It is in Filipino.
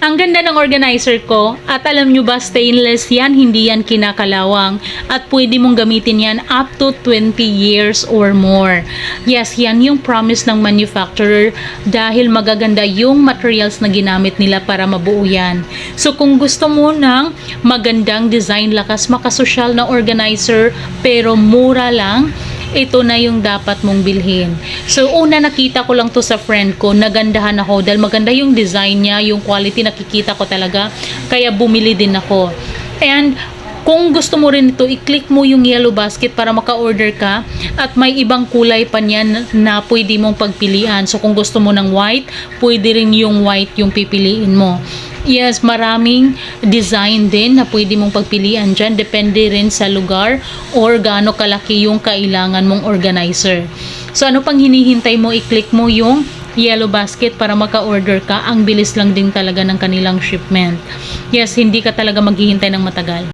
Ang ganda ng organizer ko at alam nyo ba stainless yan, hindi yan kinakalawang at pwede mong gamitin yan up to 20 years or more. Yes, yan yung promise ng manufacturer dahil magaganda yung materials na ginamit nila para mabuo yan. So kung gusto mo ng magandang design, lakas, makasosyal na organizer pero mura lang, ito na yung dapat mong bilhin. So, una nakita ko lang to sa friend ko, nagandahan ako dahil maganda yung design niya, yung quality nakikita ko talaga, kaya bumili din ako. And, kung gusto mo rin ito, i-click mo yung yellow basket para maka-order ka at may ibang kulay pa niyan na pwede mong pagpilian. So, kung gusto mo ng white, pwede rin yung white yung pipiliin mo. Yes, maraming design din na pwede mong pagpilian dyan. Depende rin sa lugar or gaano kalaki yung kailangan mong organizer. So, ano pang hinihintay mo? I-click mo yung yellow basket para maka-order ka. Ang bilis lang din talaga ng kanilang shipment. Yes, hindi ka talaga maghihintay ng matagal.